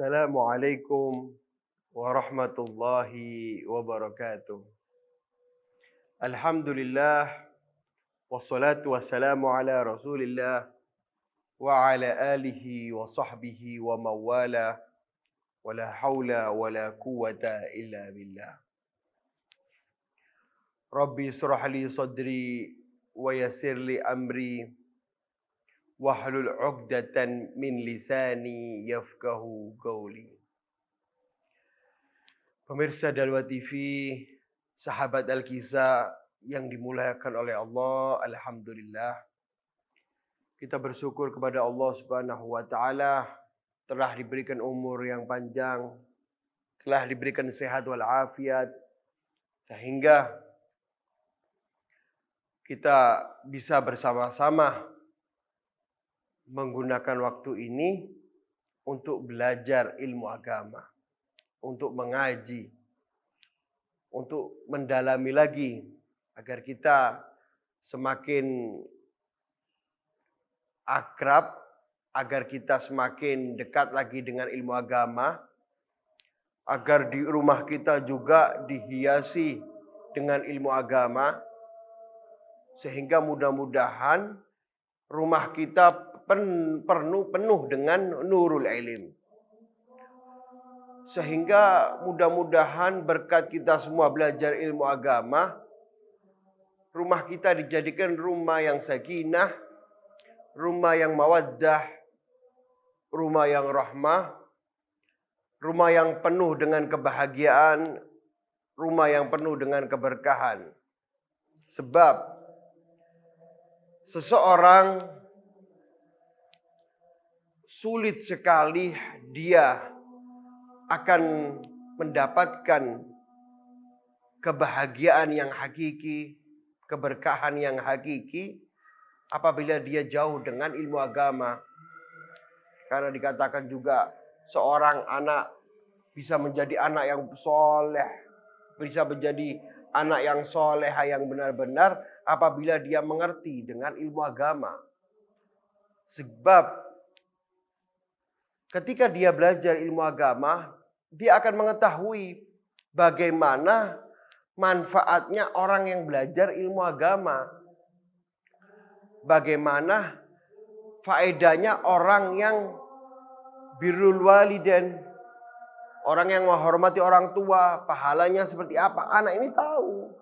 Assalamualaikum warahmatullahi wabarakatuh. Alhamdulillah wassalatu wassalamu ala Rasulillah wa ala alihi wa sahbihi wa mawala wala haula wala quwata illa billah. Rabbi israh li sadri wa yassir li amri wahlul 'uqdatan min lisani yafqahu qawli. Pemirsa Dalwa TV, sahabat Al-Kisah yang dimuliakan oleh Allah, alhamdulillah. Kita bersyukur kepada Allah Subhanahu wa taala telah diberikan umur yang panjang, telah diberikan sehat wal afiat sehingga kita bisa bersama-sama menggunakan waktu ini untuk belajar ilmu agama, untuk mengaji, untuk mendalami lagi agar kita semakin akrab, agar kita semakin dekat lagi dengan ilmu agama, agar di rumah kita juga dihiasi dengan ilmu agama, sehingga mudah-mudahan rumah kita penuh dengan nurul ilm. Sehingga mudah-mudahan berkat kita semua belajar ilmu agama, rumah kita dijadikan rumah yang sakinah, rumah yang mawaddah, rumah yang rahmah, rumah yang penuh dengan kebahagiaan, rumah yang penuh dengan keberkahan. Sebab seseorang sulit sekali dia akan mendapatkan kebahagiaan yang hakiki, keberkahan yang hakiki apabila dia jauh dengan ilmu agama. Karena dikatakan juga seorang anak bisa menjadi anak yang soleh, bisa menjadi anak yang soleha yang benar-benar apabila dia mengerti dengan ilmu agama. Sebab ketika dia belajar ilmu agama, dia akan mengetahui bagaimana manfaatnya orang yang belajar ilmu agama. Bagaimana faedahnya orang yang birrul walidain, orang yang menghormati orang tua, pahalanya seperti apa. Anak ini tahu.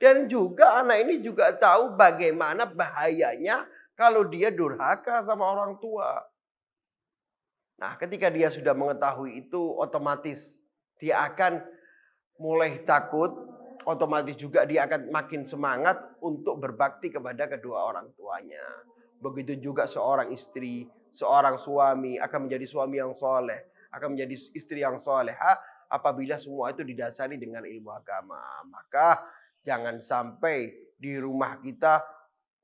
Dan juga anak ini juga tahu bagaimana bahayanya kalau dia durhaka sama orang tua. Nah, ketika dia sudah mengetahui itu, otomatis dia akan mulai takut, otomatis juga dia akan makin semangat untuk berbakti kepada kedua orang tuanya. Begitu juga seorang istri, seorang suami akan menjadi suami yang soleh, akan menjadi istri yang soleha apabila semua itu didasari dengan ilmu agama. Maka jangan sampai di rumah kita,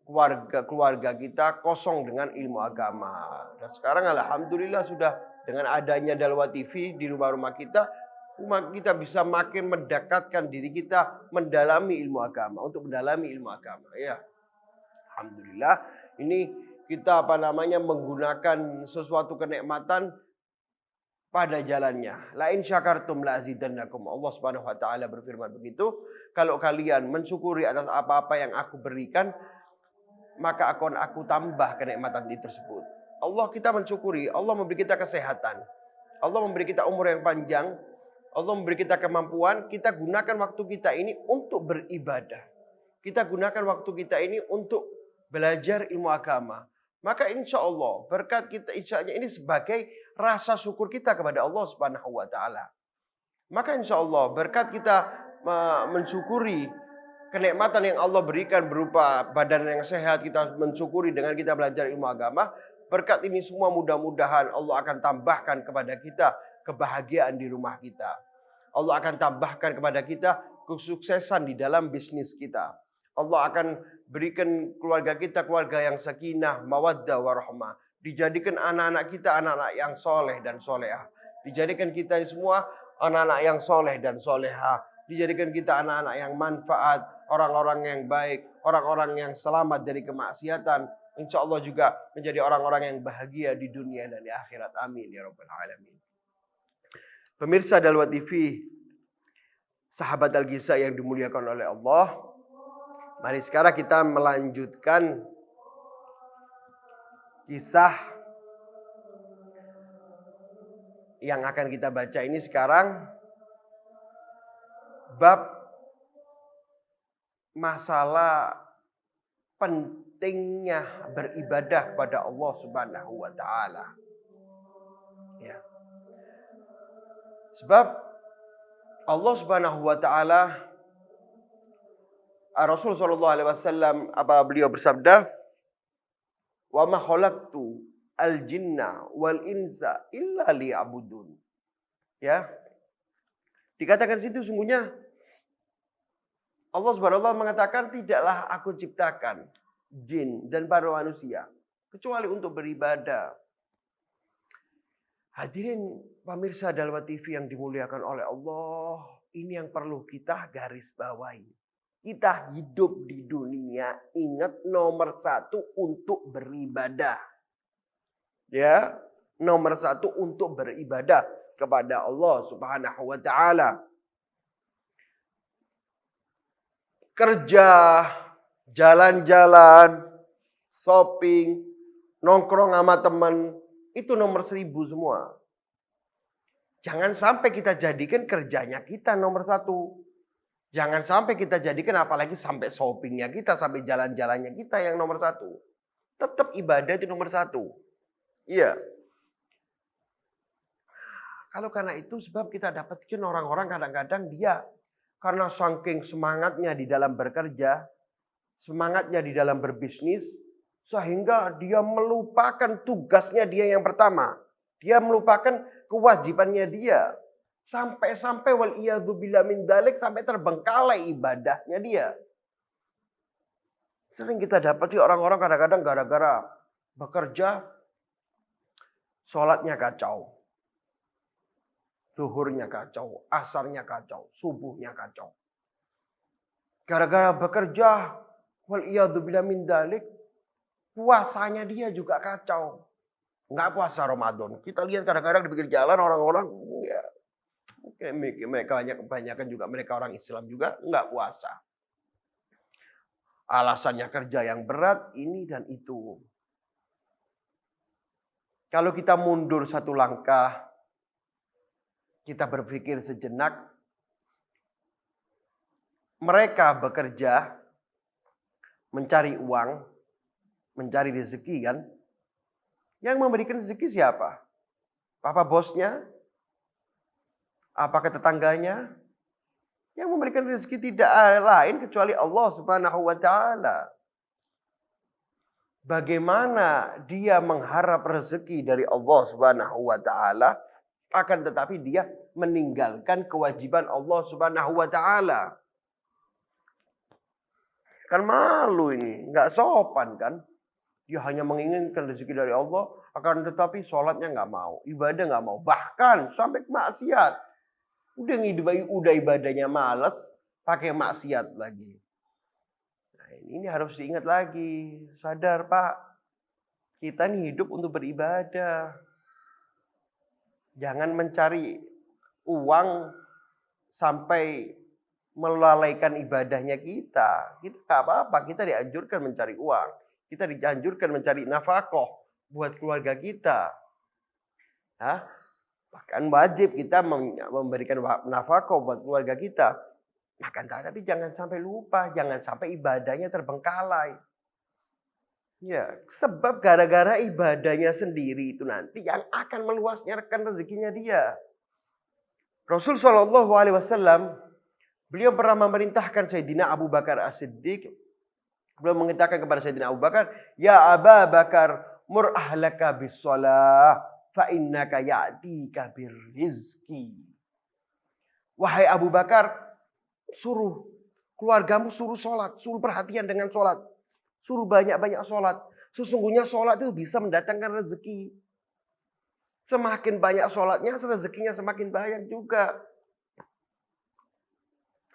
keluarga kita kosong dengan ilmu agama. Dan sekarang alhamdulillah sudah dengan adanya Dalwa TV di rumah-rumah kita bisa makin mendekatkan diri kita mendalami ilmu agama, untuk mendalami ilmu agama. Ya, alhamdulillah ini kita menggunakan sesuatu kenikmatan pada jalannya. La in syakartum la azidannakum. Allah Subhanahu wa taala berfirman begitu, kalau kalian mensyukuri atas apa-apa yang aku berikan, maka akan aku tambah kenikmatan itu tersebut. Allah kita mensyukuri, Allah memberi kita kesehatan, Allah memberi kita umur yang panjang, Allah memberi kita kemampuan, kita gunakan waktu kita ini untuk beribadah. Kita gunakan waktu kita ini untuk belajar ilmu agama. Maka insya Allah berkat kita ini sebagai rasa syukur kita kepada Allah Subhanahu wa taala. Maka insya Allah berkat kita mensyukuri kenikmatan yang Allah berikan berupa badan yang sehat, kita mensyukuri dengan kita belajar ilmu agama. Berkat ini semua mudah-mudahan Allah akan tambahkan kepada kita kebahagiaan di rumah kita. Allah akan tambahkan kepada kita kesuksesan di dalam bisnis kita. Allah akan berikan keluarga kita keluarga yang sakinah, mawaddah, warahmah. Dijadikan anak-anak kita anak-anak yang soleh dan solehah. Dijadikan kita semua anak-anak yang soleh dan solehah. Dijadikan kita anak-anak yang manfaat, orang-orang yang baik, orang-orang yang selamat dari kemaksiatan. Insya Allah juga menjadi orang-orang yang bahagia di dunia dan di akhirat. Amin ya rabbal alamin. Pemirsa Dalwa TV, sahabat Al-Ghisa yang dimuliakan oleh Allah. Mari sekarang kita melanjutkan kisah yang akan kita baca ini sekarang. Bab masalah pentingnya beribadah pada Allah Subhanahu wa taala. Ya. Sebab Allah Subhanahu wa taala, Rasul sallallahu alaihi wasallam beliau bersabda, "Wa ma khalaqtu al-jinna wal insa illa liya'budun." Ya. Dikatakan situ sungguhnya Allah Subhanahu wa taala mengatakan, tidaklah aku ciptakan jin dan para manusia kecuali untuk beribadah. Hadirin pemirsa Dalwa TV yang dimuliakan oleh Allah, ini yang perlu kita garis bawahi. Kita hidup di dunia, ingat nomor satu untuk beribadah. Ya, nomor satu untuk beribadah kepada Allah Subhanahu wa taala. Kerja, jalan-jalan, shopping, nongkrong sama teman, itu nomor 1000 semua. Jangan sampai kita jadikan kerjanya kita nomor satu. Jangan sampai kita jadikan apalagi sampai shoppingnya kita, sampai jalan-jalannya kita yang nomor satu. Tetap ibadah itu nomor satu. Iya. Kalau karena itu sebab kita dapatkan orang-orang kadang-kadang dia karena saking semangatnya di dalam bekerja, semangatnya di dalam berbisnis, sehingga dia melupakan tugasnya dia yang pertama. Dia melupakan kewajibannya dia. Sampai-sampai waliyadzubillah min dzalik, sampai terbengkalai ibadahnya dia. Sering kita dapati orang-orang kadang-kadang gara-gara bekerja, sholatnya kacau. Zuhurnya kacau, asarnya kacau, subuhnya kacau. Gara-gara bekerja, waliyadzubillah min dzalik, puasanya dia juga kacau. Nggak puasa Ramadan. Kita lihat kadang-kadang di pinggir jalan orang-orang, ya, mereka kebanyakan juga mereka orang Islam juga nggak puasa. Alasannya kerja yang berat, ini dan itu. Kalau kita mundur satu langkah, kita berpikir sejenak, mereka bekerja, mencari uang, mencari rezeki kan. Yang memberikan rezeki siapa? Apa bosnya? Apakah tetangganya? Yang memberikan rezeki tidak lain kecuali Allah Subhanahu wa taala. Bagaimana dia mengharap rezeki dari Allah Subhanahu wa taala, akan tetapi dia meninggalkan kewajiban Allah Subhanahu wa taala. Kan malu ini, nggak sopan kan? Dia hanya menginginkan rezeki dari Allah, akan tetapi sholatnya nggak mau, ibadah nggak mau, bahkan sampai maksiat. Udah ibadahnya malas, pakai maksiat lagi. Nah, ini harus diingat lagi, sadar Pak, kita nih hidup untuk beribadah. Jangan mencari uang sampai melalaikan ibadahnya kita. Kita nggak apa-apa, kita dianjurkan mencari uang. Kita dianjurkan mencari nafkah buat keluarga kita. Hah? Bahkan wajib kita memberikan nafkah buat keluarga kita. Akan tapi jangan sampai lupa, jangan sampai ibadahnya terbengkalai. Ya, sebab gara-gara ibadahnya sendiri itu nanti yang akan meluaskan rezekinya dia. Rasul Shallallahu Alaihi Wasallam beliau pernah memerintahkan Sayyidina Abu Bakar As-Siddiq. Beliau mengatakan kepada Sayyidina Abu Bakar, "Ya Abu Bakar, mur ahlaka bis-shalah fa innaka ya'tika birrizqi." Wahai Abu Bakar, suruh keluargamu suruh sholat, suruh perhatian dengan sholat, suruh banyak-banyak sholat. Sesungguhnya sholat itu bisa mendatangkan rezeki. Semakin banyak sholatnya, rezekinya semakin banyak juga.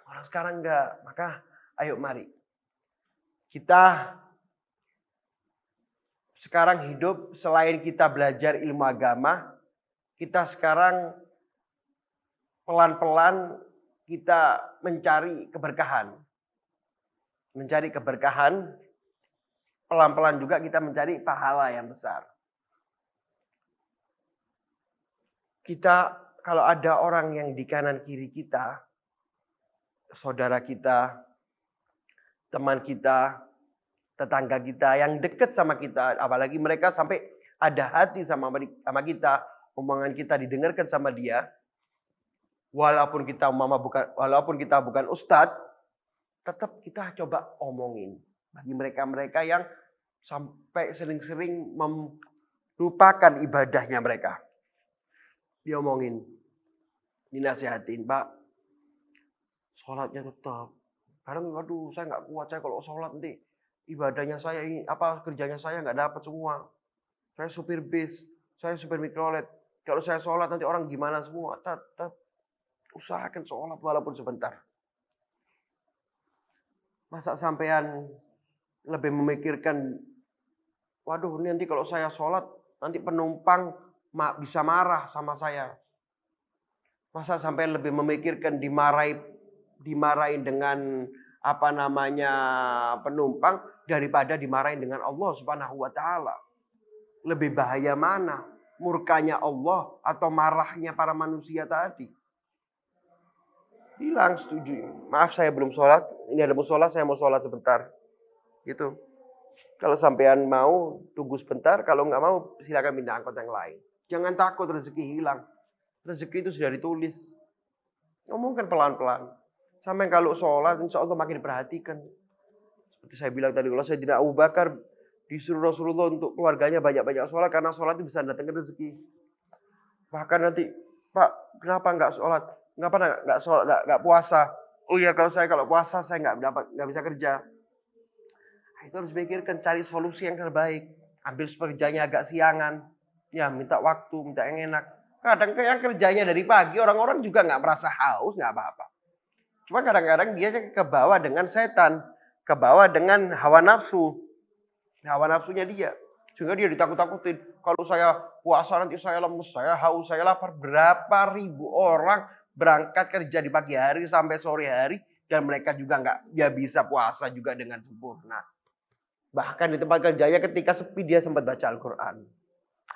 Orang sekarang enggak, maka ayo mari. Kita sekarang hidup, selain kita belajar ilmu agama, kita sekarang pelan-pelan kita mencari keberkahan. Mencari keberkahan, pelan-pelan juga kita mencari pahala yang besar. Kita, kalau ada orang yang di kanan kiri kita, saudara kita, teman kita, tetangga kita yang dekat sama kita, apalagi mereka sampai ada hati sama kita, omongan kita didengarkan sama dia, walaupun kita bukan ustadz, tetap kita coba omongin. Bagi mereka-mereka yang sampai sering-sering melupakan ibadahnya mereka, diomongin, dinasihatin, Pak, sholatnya tetap. Kadang, aduh, saya nggak kuat, saya kalau sholat nanti ibadahnya saya ini kerjanya saya nggak dapat semua. Saya supir bis, saya supir mikrolet. Kalau saya sholat nanti orang gimana semua. Tetap usahakan sholat walaupun sebentar. Masa sampean lebih memikirkan, waduh nanti kalau saya sholat nanti penumpang bisa marah sama saya. Masa sampean lebih memikirkan dimarahin dengan penumpang daripada dimarahin dengan Allah Subhanahu wa taala. Lebih bahaya mana? Murkanya Allah atau marahnya para manusia tadi? Bilang setuju. Maaf saya belum sholat. Ini ada musola, saya mau sholat sebentar. Gitu. Kalau sampean mau tunggu sebentar, kalau nggak mau silakan pindah angkot yang lain. Jangan takut rezeki hilang. Rezeki itu sudah ditulis. Ngomongkan pelan-pelan. Sampai kalau sholat, insya Allah makin diperhatikan. Seperti saya bilang tadi, kalau Sayyidina Abu Bakar disuruh Rasulullah untuk keluarganya banyak-banyak sholat, karena sholat itu bisa datangkan rezeki. Bahkan nanti, Pak, kenapa nggak sholat? Kenapa nggak sholat, nggak puasa? Oh iya, kalau puasa saya nggak bisa kerja. Nah, itu harus pikirkan, cari solusi yang terbaik. Ambil kerjanya agak siangan, ya minta waktu, minta yang enak. Kadang yang kerjanya dari pagi, orang-orang juga nggak merasa haus, nggak apa-apa. Cuma kadang-kadang dia kebawa dengan setan, kebawa dengan hawa nafsu. Hawa nafsunya dia. Sehingga dia ditakut-takutin. Kalau saya puasa nanti saya lemes, saya haus, saya lapar. Berapa ribu orang berangkat kerja di pagi hari sampai sore hari. Dan mereka juga nggak bisa puasa juga dengan sempurna. Bahkan di tempat kerjanya ketika sepi dia sempat baca Al-Quran.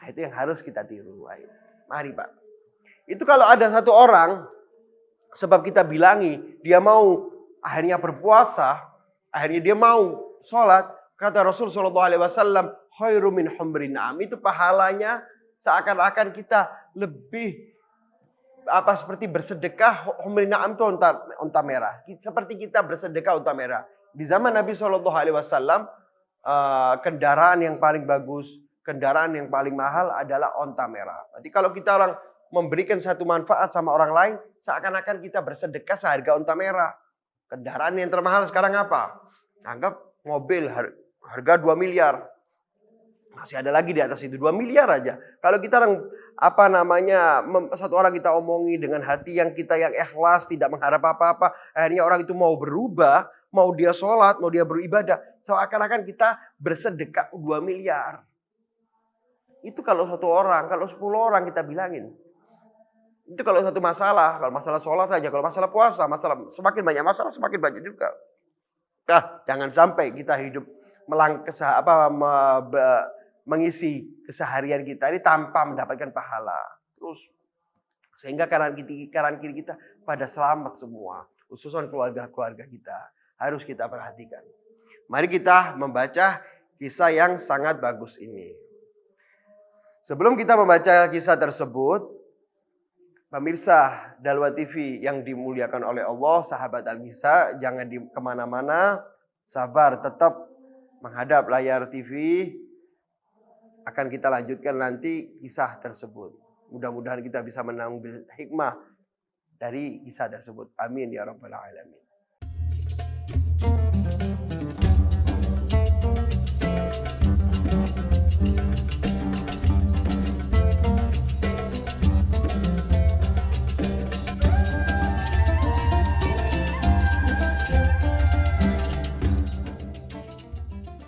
Nah, itu yang harus kita tiru. Ayo. Mari Pak. Itu kalau ada satu orang, sebab kita bilangi, dia mau akhirnya berpuasa, akhirnya dia mau sholat, kata Rasul SAW, khairu min humrin na'am. Itu pahalanya seakan-akan kita lebih seperti bersedekah. Humrin na'am itu unta merah. Seperti kita bersedekah unta merah. Di zaman Nabi SAW, kendaraan yang paling bagus, kendaraan yang paling mahal adalah unta merah. Jadi kalau kita orang memberikan satu manfaat sama orang lain, seakan-akan kita bersedekah seharga unta merah. Kendaraan yang termahal sekarang apa? Anggap mobil harga 2 miliar. Masih ada lagi di atas itu 2 miliar aja. Kalau kita orang satu orang kita omongi dengan hati yang ikhlas, tidak mengharap apa-apa, akhirnya orang itu mau berubah, mau dia sholat, mau dia beribadah, seakan-akan kita bersedekah 2 miliar. Itu kalau satu orang, kalau 10 orang kita bilangin. Itu kalau satu masalah, kalau masalah sholat saja, kalau masalah puasa, semakin banyak masalah, semakin banyak juga. Nah, jangan sampai kita hidup mengisi keseharian kita ini tanpa mendapatkan pahala. Terus, sehingga kanan kiri kita pada selamat semua. Khususnya keluarga-keluarga kita. Harus kita perhatikan. Mari kita membaca kisah yang sangat bagus ini. Sebelum kita membaca kisah tersebut, pemirsa Dalwa TV yang dimuliakan oleh Allah, sahabat Al-Misa, jangan kemana-mana, sabar, tetap menghadap layar TV. Akan kita lanjutkan nanti kisah tersebut. Mudah-mudahan kita bisa mengambil hikmah dari kisah tersebut. Amin ya rabbal alamin.